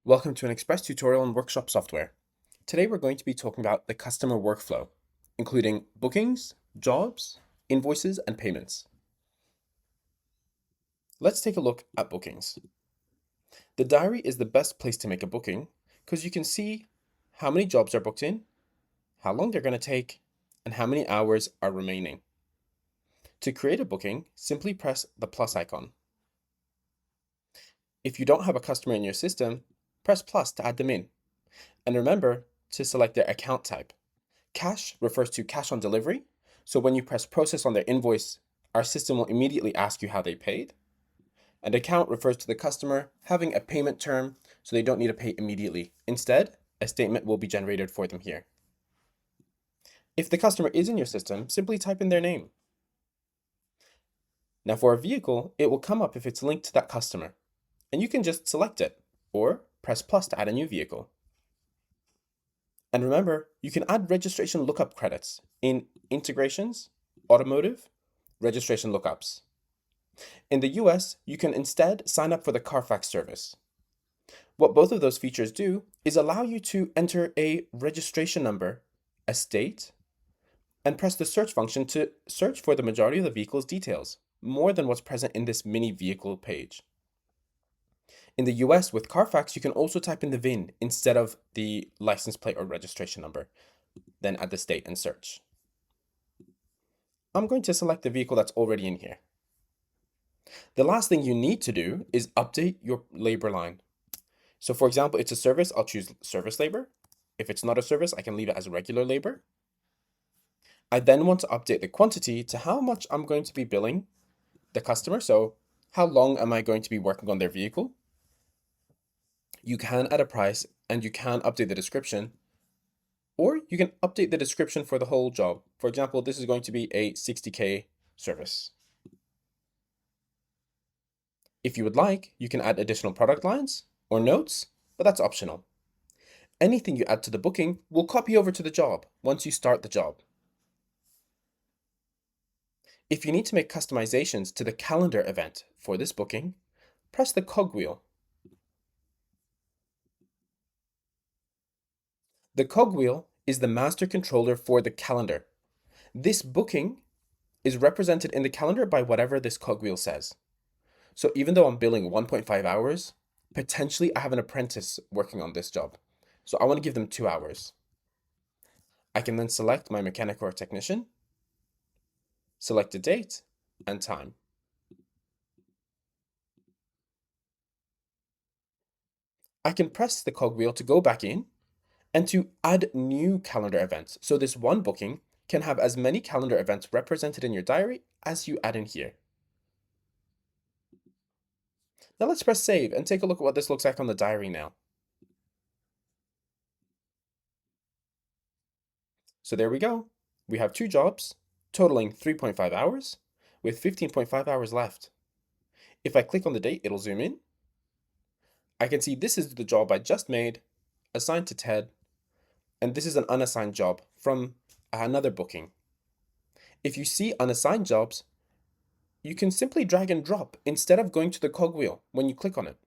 Welcome to an Express tutorial on workshop software. Today we're going to be talking about the customer workflow, including bookings, jobs, invoices, and payments. Let's take a look at bookings. The diary is the best place to make a booking because you can see how many jobs are booked in, how long they're going to take, and how many hours are remaining. To create a booking, simply press the plus icon. If you don't have a customer in your system, press plus to add them in. And remember to select their account type. Cash refers to cash on delivery. So when you press process on their invoice, our system will immediately ask you how they paid. And account refers to the customer having a payment term, so they don't need to pay immediately. Instead, a statement will be generated for them here. If the customer is in your system, simply type in their name. Now for a vehicle, it will come up if it's linked to that customer, and you can just select it, or press plus to add a new vehicle. And remember, you can add registration lookup credits in integrations, automotive, registration lookups. In the US, you can instead sign up for the Carfax service. What both of those features do is allow you to enter a registration number, a state, and press the search function to search for the majority of the vehicle's details, more than what's present in this mini vehicle page. In the US, with Carfax, you can also type in the VIN instead of the license plate or registration number, then add the state and search. I'm going to select the vehicle that's already in here. The last thing you need to do is update your labor line. So for example, it's a service, I'll choose service labor. If it's not a service, I can leave it as regular labor. I then want to update the quantity to how much I'm going to be billing the customer. So how long am I going to be working on their vehicle? You can add a price and you can update the description, or you can update the description for the whole job. For example, this is going to be a 60K service. If you would like, you can add additional product lines or notes, but that's optional. Anything you add to the booking will copy over to the job once you start the job. If you need to make customizations to the calendar event for this booking, press the cogwheel. The cogwheel is the master controller for the calendar. This booking is represented in the calendar by whatever this cogwheel says. So even though I'm billing 1.5 hours, potentially I have an apprentice working on this job. So I want to give them 2 hours. I can then select my mechanic or technician, select a date and time. I can press the cogwheel to go back in and to add new calendar events. So this one booking can have as many calendar events represented in your diary as you add in here. Now let's press save and take a look at what this looks like on the diary now. So there we go. We have 2 jobs totaling 3.5 hours with 15.5 hours left. If I click on the date, it'll zoom in. I can see this is the job I just made, assigned to Ted, and this is an unassigned job from another booking. If you see unassigned jobs, you can simply drag and drop instead of going to the cogwheel when you click on it.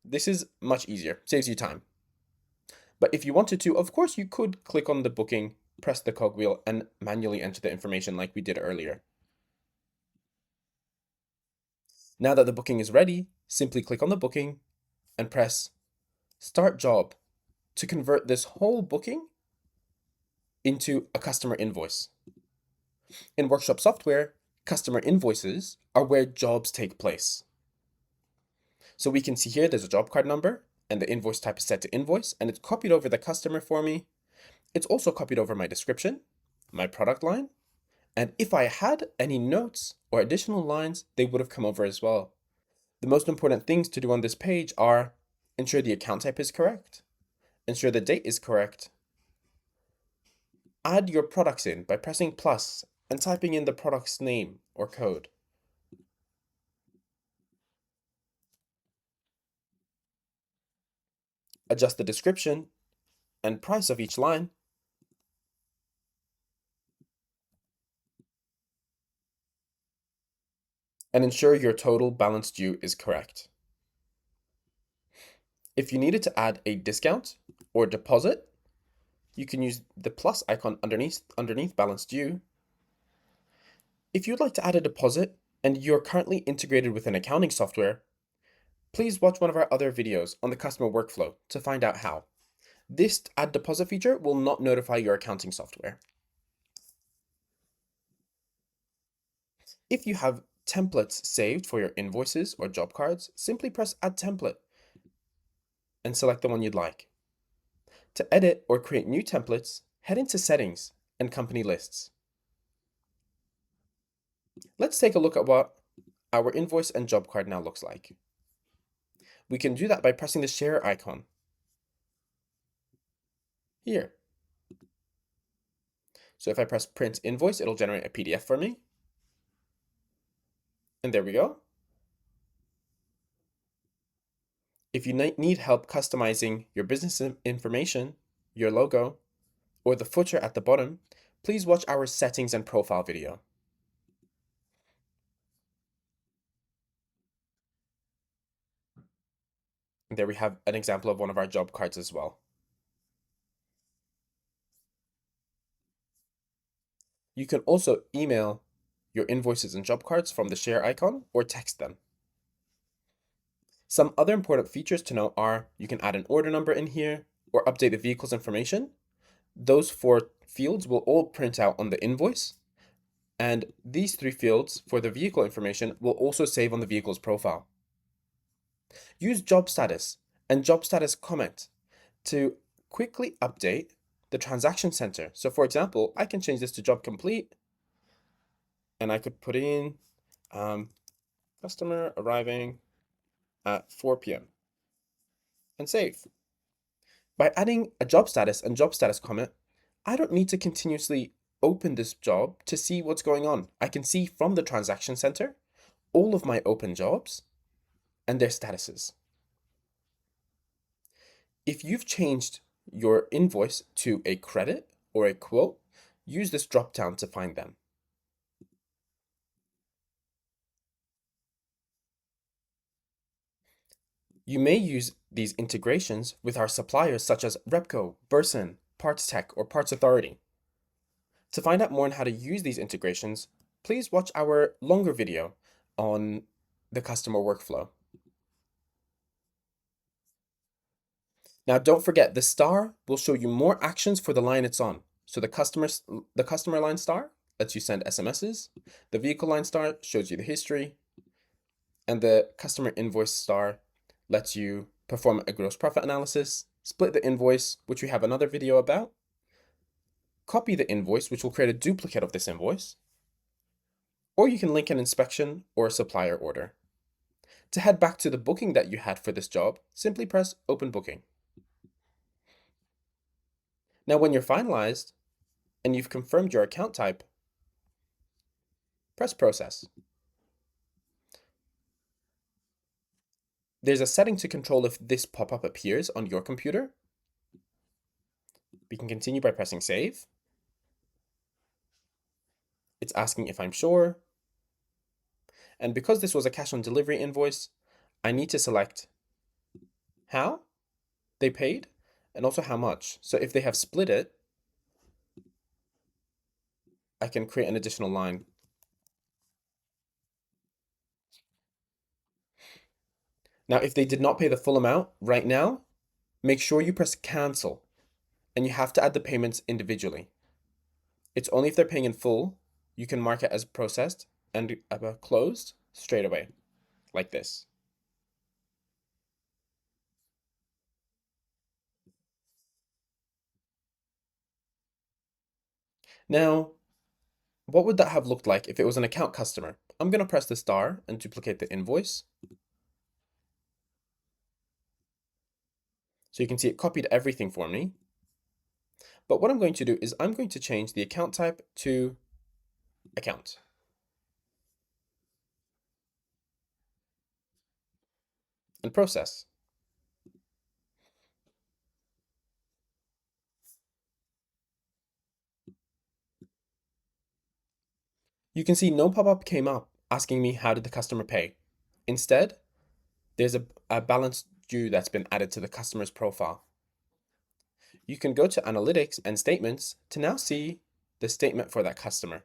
This is much easier, saves you time. But if you wanted to, of course, you could click on the booking, press the cogwheel, and manually enter the information like we did earlier. Now that the booking is ready, simply click on the booking and press Start Job to convert this whole booking into a customer invoice. In workshop software, customer invoices are where jobs take place. So we can see here there's a job card number and the invoice type is set to invoice and it's copied over the customer for me. It's also copied over my description, my product line, and if I had any notes or additional lines, they would have come over as well. The most important things to do on this page are ensure the account type is correct, ensure the date is correct, add your products in by pressing plus and typing in the product's name or code. Adjust the description and price of each line, and ensure your total balance due is correct. If you needed to add a discount or deposit, you can use the plus icon underneath balance due. If you'd like to add a deposit and you're currently integrated with an accounting software, please watch one of our other videos on the customer workflow to find out how. This add deposit feature will not notify your accounting software. If you have templates saved for your invoices or job cards, simply press Add Template and select the one you'd like. To edit or create new templates, head into Settings and Company Lists. Let's take a look at what our invoice and job card now looks like. We can do that by pressing the share icon here. So if I press Print Invoice, it'll generate a PDF for me. And there we go. If you need help customizing your business information, your logo, or the footer at the bottom, please watch our settings and profile video. And there we have an example of one of our job cards as well. You can also email your invoices and job cards from the share icon or text them. Some other important features to note are you can add an order number in here or update the vehicle's information. Those 4 fields will all print out on the invoice, and these 3 fields for the vehicle information will also save on the vehicle's profile. Use job status and job status comment to quickly update the transaction center. So for example, I can change this to job complete, and I could put in customer arriving at 4 p.m. and save. By adding a job status and job status comment, I don't need to continuously open this job to see what's going on. I can see from the transaction center all of my open jobs and their statuses. If you've changed your invoice to a credit or a quote, use this drop-down to find them. You may use these integrations with our suppliers such as Repco, Burson, Parts Tech, or Parts Authority. To find out more on how to use these integrations, please watch our longer video on the customer workflow. Now, don't forget, the star will show you more actions for the line it's on. So the customer line star lets you send SMSs, the vehicle line star shows you the history, and the customer invoice star lets you perform a gross profit analysis, split the invoice, which we have another video about, copy the invoice, which will create a duplicate of this invoice, or you can link an inspection or a supplier order. To head back to the booking that you had for this job, simply press Open Booking. Now, when you're finalized and you've confirmed your account type, press Process. There's a setting to control if this pop-up appears on your computer. We can continue by pressing Save. It's asking if I'm sure. And because this was a cash on delivery invoice, I need to select how they paid and also how much. So if they have split it, I can create an additional line. Now, if they did not pay the full amount right now, make sure you press cancel, and you have to add the payments individually. It's only if they're paying in full, you can mark it as processed and closed straight away, like this. Now, what would that have looked like if it was an account customer? I'm going to press the star and duplicate the invoice. So you can see it copied everything for me. But what I'm going to do is I'm going to change the account type to account. And process. You can see no pop-up came up asking me how did the customer pay. Instead, there's a balance due that's been added to the customer's profile. You can go to Analytics and Statements to now see the statement for that customer.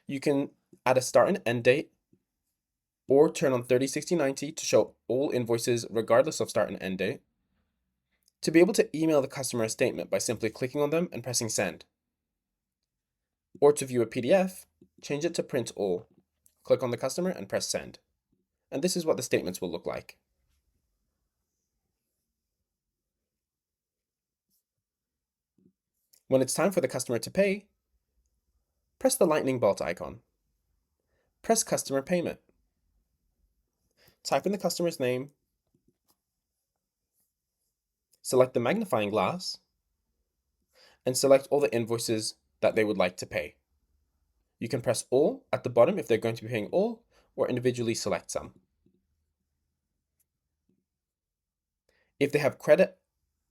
You can add a start and end date or turn on 30/60/90 to show all invoices regardless of start and end date. To be able to email the customer a statement by simply clicking on them and pressing send. Or to view a PDF, change it to print all. Click on the customer and press send. And this is what the statements will look like. When it's time for the customer to pay, press the lightning bolt icon. Press customer payment. Type in the customer's name, select the magnifying glass, and select all the invoices that they would like to pay. You can press all at the bottom if they're going to be paying all, or individually select some. If they have credit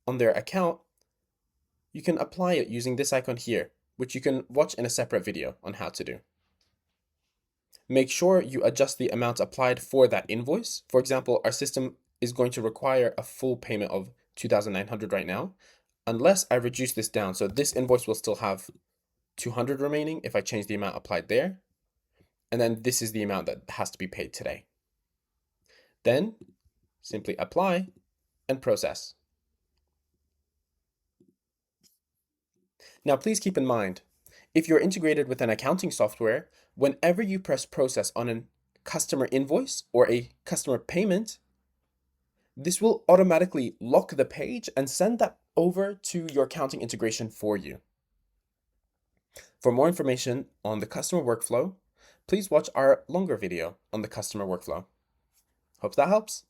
on their account, you can apply it using this icon here, which you can watch in a separate video on how to do. Make sure you adjust the amount applied for that invoice. For example, our system is going to require a full payment of $2,900 right now, unless I reduce this down. So this invoice will still have $200 remaining if I change the amount applied there. And then this is the amount that has to be paid today. Then simply apply and process. Now, please keep in mind, if you're integrated with an accounting software, whenever you press process on a customer invoice or a customer payment, this will automatically lock the page and send that over to your accounting integration for you. For more information on the customer workflow, please watch our longer video on the customer workflow. Hope that helps.